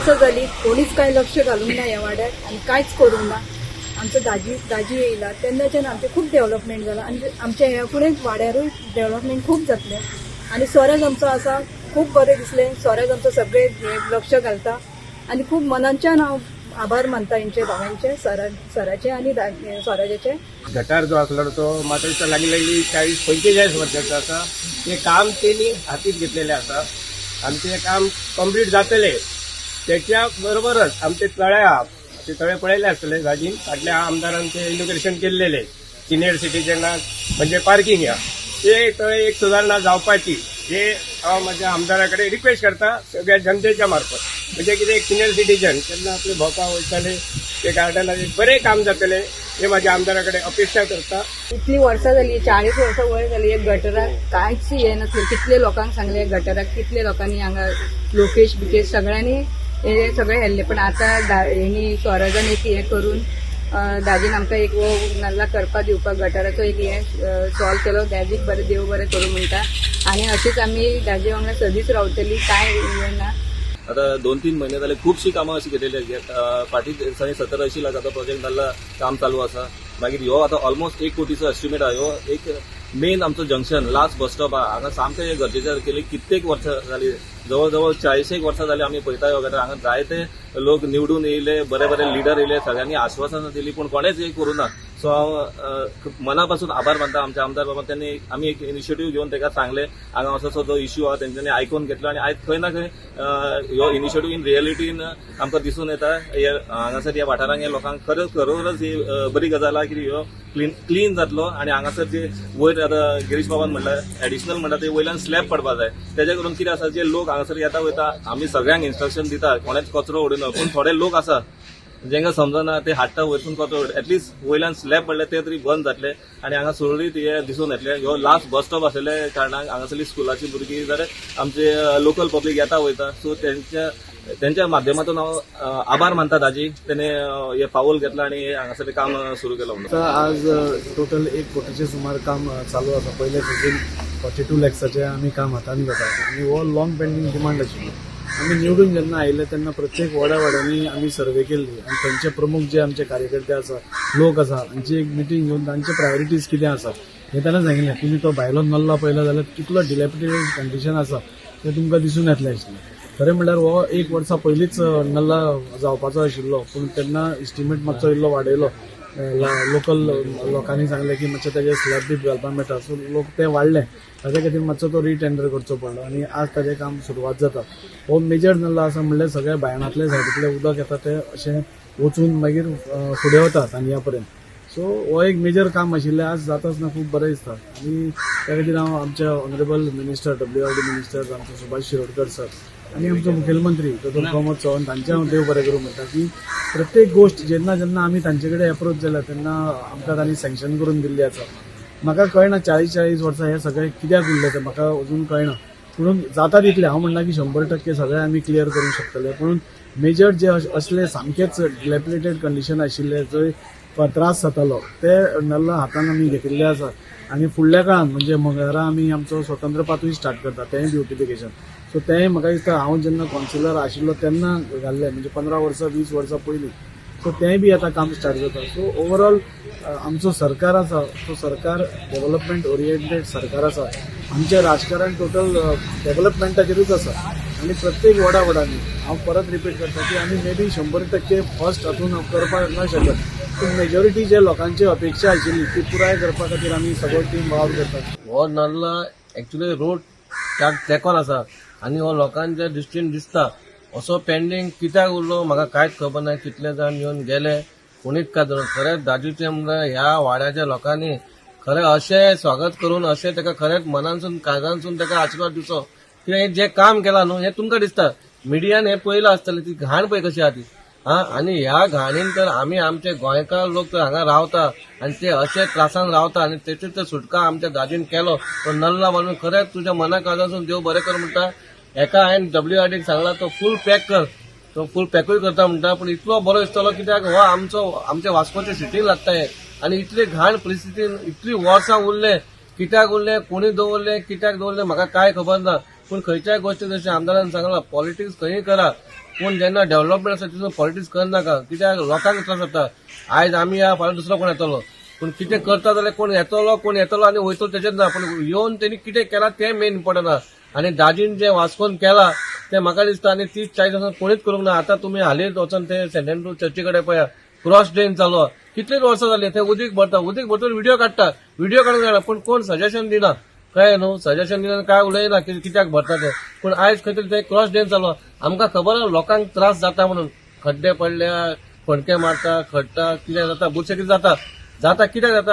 वर्सां जाली कोणीच काय लक्ष घालूंक ना ह्या वाड्याक आनी कांयच करूंक ना. आमचो दाजी येयला तेन्नाच्यान आमचें खूब डेव्हलपमेंट जालां आनी आमच्या ह्या फुडें वाड्यारूय डेव्हलपमेंट खूब जातलें. आनी सोऱ्याज आमचो आसा खूब बरें दिसलें. सोऱ्याज आमचो सगळे लक्ष घालता आनी खूब मनांच्यान हांव आभार मानता हेंचे दोगांचे सराचे आनी सोऱ्याचे. गटार जो असलो तो मात्र लागली 40-45 वर्षाचा असा. ते काम त्यांनी हातीत घेतलेले असा आणि ते काम कंप्लीट जातले. त्याच्या बरोबरच आमचे ते तळे पळयले असतले जाजीन फाटल्या आमदारांचे इनॉग्रेशन केलेले सिनियर सिटीजनाक म्हणजे पार्किंग ह्या ते तळे एक सुधारणा जावपाची हे हांव माझ्या आमदाराकडे रिक्वेस्ट करता सगळ्या जनतेच्या मार्फत. म्हणजे कितें एक सिनियर सिटीजन केन्ना आपले भोंवपाक वयताले ते गार्डनाचे बरें काम जातले हे माझ्या आमदाराकडे अपेक्षा करता. इतली वर्सां जाली 40 वर्सां वयर जाली एक गटराक कांयच हे नासलें. कितले लोकांक सांगले गटराक कितले लोकांनी हांगा लोकेश बिकेश सगळ्यांनी हे सगळे हेल्ले पण आतां हेणी स्वराजान एक हे करून दाजीन आमकां एक नाल्ला करपा दिवपाक गटाराचो एक हे सॉल्व केलो. दाजीक बरें देव बरें करूं म्हणटा आनी अशीच आमी दाजी वांगडा सदींच रावतली काय हे ना. आता 2-3 महिने झाले खूपशी कामां अशी केलेली आहेत. फाटी 1780 लाखाचो प्रोजेक्ट जाल्ला काम चालू आसा. मागीर ह्यो आता ऑलमोस्ट 1 कोटीचो एस्टिमेट आहा. ह्यो एक मेन आमचो जंक्शन लास्ट बस स्टॉप आहा हांगा सामकें हे गरजेचें केली. कित्येक वर्सां जाली जवळ 40 वर्सां जाली आमी पळयता वगैरे हांगा जायते लोक निवडून येयले बरे लिडर येयले सगळ्यांनी आश्वासनां दिली पूण कोणेच हे करूं ना. सो हांव मनापासून आभार मानता आमच्या आमदार बाबा. त्यांनी आमी एक इनिशिएटीव घेवन ताका सांगले हांगा असो जो इश्यू आहा तेंच्यांनी आयकून घेतलो आनी आयज खंय ना खंय ह्यो इनिशिएटीव इन रियलिटीन आमकां दिसून येता. हांगासर ह्या वाठारांत ह्या लोकांक खरोखरच ही बरी गजाल आहा की ह्यो क्लीन जातलो आनी हांगासर जे वयर आतां गिरीश बाबान म्हणल्यार एडिशनल म्हणटा ते वयल्यान स्लॅब पडपा जाय. तेजे करून कितें आसा जे लोक हांगासर येता वयता आमी सगळ्यांक इन्स्ट्रक्शन दिता कोणेच कचरो उडयना पूण थोडे लोक आसा जेंका समजना ते हाडटा वयरसून कचरो एटलीस्ट वयल्यान स्लॅब पडले ते तरी बंद जातले आनी हांगा सुरळीत हे दिसून येतले. ह्यो लास्ट बस स्टॉप आसले कारणान हांगासरली स्कुलाची भुरगीं जाल्यार आमचे लोकल पब्लीक येता वयता. सो त्यांच्या माध्यमातून हांव आभार मानता दाजी तेणे हे पाऊल घेतला आणि हांगासर काम सुरू केलं म्हणून. आज टोटल 1 कोटीचे सुमार काम चालू आसा. पयले फावटीन 42 लॅक्साचे आमी काम हातांनी घेतात आनी हो लॉंग पेंडींग डिमांड आशिल्लो. आमी निवडून जेन्ना आयले तेन्ना प्रत्येक वाड्यांनी आमी सर्वे केल्ली आनी थंयचे प्रमुख जे आमचे कार्यकर्ते आसा लोक आसा हांची एक मिटींग घेवन तांचे प्रायोरिटीज कितें आसा हे ताणें सांगिल्लें. तुमी तो भायलो नल्ला पळयला जाल्यार कितलो डिलॅपिडेटेड कंडिशन आसा तें तुमकां दिसून येतलें आशिल्लें. खरें म्हणल्यार हो 1 वर्सा पयलींच नल्ला जावपाचो आशिल्लो पूण तेन्ना इस्टिमेट मातसो इल्लो वाडयलो. लोकल लोकांनी सांगलें की मातशें तेजें स्लॅब बीब घालपाक मेळटा. सो लोक ते वाडले ताजे खातीर मातसो तो रिटेंडर करचो पडलो आनी आज ताजें काम सुरवात जाता. हो मेजर नल्ला आसा म्हणल्यार सगळ्या बायणांतले सायडींतलें उदक येता तें अशें वचून मागीर फुडें वता तांतयां पर्यंत. सो हो एक मेजर काम आशिल्लें आज जाता आसतना खूब बरें दिसता आनी त्या खातीर हांव आमच्या ऑनरेबल मिनिस्टर WRD मिनिस्टर आमचे सुभाष शिरोडकर सर आनी आमचो मुखेलमंत्री डॉक्टर प्रमोद चव्हाण तांचे हांव देव बरें करूं म्हणटा की प्रत्येक गोश्ट जेन्ना आमी तांचे कडेन एप्रोच जाल्या तेन्ना आमकां तांणी सँक्शन करून दिल्ली आसा. म्हाका कळना 40 वर्सां हे सगळें कित्याक उरले तें म्हाका अजून कळना पूण जाता तितलें हांव म्हणना की 100% सगळें आमी क्लियर करूंक शकतले. पूण मेजर जे असले सामकेच डिलॅपिडेटेड कंडिशन आशिल्ले जंय त्रास जातालो ते नल्ला हातान आमी घेतिल्ले आसा आनी फुडल्या काळान म्हणजे मंगळारा आमी आमचो स्वतंत्र पातूय स्टार्ट करता तेंय ब्युटिफिकेशन. सो तेंय म्हाका दिसता हांव जेन्ना कावन्सिलर आशिल्लो तेन्ना घाल्लें म्हणजे 15 वर्सां 20 वर्सां पयलीं. सो तेंय बी आतां काम स्टार्ट जाता. सो ओवरऑल आमचो सरकार आसा तो सरकार डेव्हलपमेंट ओरिएंटेड सरकार आसा. आमचें राजकारण टोटल डेव्हलपमेंटाचेरूच आसा आनी प्रत्येक वाड्यांनी हांव परत रिपीट करता की आमी मे बी 100% फर्स्ट हातून करपाक न शकत पूण मेजॉरिटी जे लोकांची अपेक्षा आशिल्ली ती पुराय करपा खातीर आमी सगळो टीम वावर करतात. हो नाल्ला एक्चुअली रोड त्याक तेकोन आसा आनी हो लोकांच्या दृश्टीन दिसता असो पेंडींग कित्याक उरलो म्हाका कांयच खबर ना. कितले जाण येवन गेले कोणीच काय धरून खरेंच दाजूचे म्हणल्यार ह्या वाड्याच्या लोकांनी खरें अशें स्वागत करून अशें ताका खरेंच मनानसून काळजानसून ताका आशिर्वाद दिवचो. कित्याक जे काम केलां न्हू हें तुमकां दिसता मिडियान हें पळयलां आसतलें ती घाण पळय कशी आहा ती आनी ह्या घाणीन तर आमी आमचे गोंयकार लोक तर हांगा रावता आनी ते अशे त्रासान रावता आनी तेचेर तर सुटका आमच्या दाजीन केलो तो नल्ला मारून खरेंच तुज्या मना काळजानसून देव बरें कर म्हणटा. एका हांवें WRDक सांगला तो फूल पॅक कर तो फूल पॅकूय करता म्हणटा पूण इतलो बरो दिसतलो कित्याक हो आमचे वास्कोचे सिटीन लागता हे आनी इतली घाण परिस्थितीन इतली वर्सां उरले कित्याक उरले कोणी दवरले कित्याक दवरले म्हाका कांय खबर ना. पूण खंयच्याय गोष्टी जशें आमदारान सांगलां पॉलिटिक्स खंयी करा पूण जेन्ना डेव्हलपमेंट आसा तितून पॉलिटिक्स करनाका कित्याक लोकांक त्रास जाता. आयज आमी या फाल्यां दुसरो कोण येतलो पूण कितें करता जाल्यार कोण येतलो आनी वयतलो तेचेच ना पूण येवन तेणी कितें केलां तें मेन इम्पॉर्टंट आसा. आनी दाजीन जें वास्कोन केलां तें म्हाका दिसता आनी 30-40 वर्सां कोणीच करूंक ना. आतां तुमी हालींच वचून ते सेंटेंटल चर्ची कडेन पळया क्रॉस ड्रेन चालू आहा. कितलीच वर्सां जालीं थंय उदीक भरतून व्हिडिओ काडूंक जाय पूण कोण सजेशन दिना. कळ्ळें न्हू, सजेशन दिना काय उलयना कित्याक भरता ते. पूण आयज खंय तरी थंय क्रॉस ड्रेन चालू आहा. आमकां खबर आहा लोकांक त्रास जाता म्हणून. खड्डे पडल्या, फणके मारता, खडटा, कितें जाता, बुरशें कितें जाता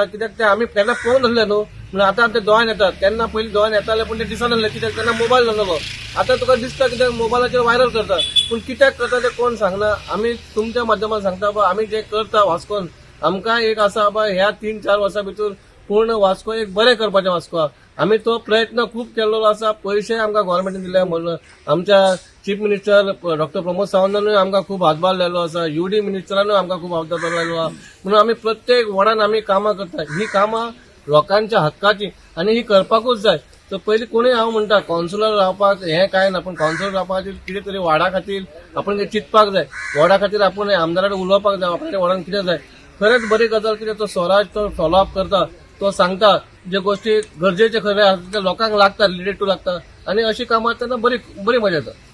कित्याक ते आमी केन्ना पळोवन नासले न्हू. म्हणून आतां ते दोळ्यान येतात. तेन्ना पयलीं दोळ्यान येताले पूण ते दिसनासले कित्याक तेन्ना मोबायल नासलो. आतां तुका दिसता कित्याक मोबायलाचेर व्हायरल करता पूण कित्याक करता ते कोण सांगना. आमी तुमच्या माध्यमांत सांगता बा आमी जे करता वास्कोन आमकां एक आसा बा ह्या 3-4 वर्सां भितर पूर्ण वास्को एक बरें करपाचें वास्को. आमी तो प्रयत्न खूब केल्लो आसा. पयशे आमकां गव्हर्मेंटान दिले म्हणून आमच्या चीफ मिनिस्टर डॉक्टर प्रमोद सावंतानूय आमकां खूब हातभार लायलो आसा. UD मिनिस्टरानूय आमकां खूब हातभार लायलो आसा. म्हणून आमी प्रत्येक वॉर्डान आमी कामां करता. ही कामां लोकांच्या हक्काची आनी ही करपाकूच जाय. तर पयलीं कोणूय हांव म्हणटा कावन्सिलर रावपाक हें काय ना पूण कावन्सिलर रावपा खातीर कितें तरी वाडा खातीर आपण चिंतपाक जाय. वॉर्डा खातीर आपूण आमदाराक उलोवपाक जाय आपल्या वॉर्डान कितें जाय. खरेंच बरी गजाल कितें तो स्वराज तो फॉलोअप करता. तो सांगता जे गोष्टी गरजेचे खरे आसा ते लोकांक लागता रिलेटेड टू लागता आनी अशी कामां तेन्ना बरी मजा येता.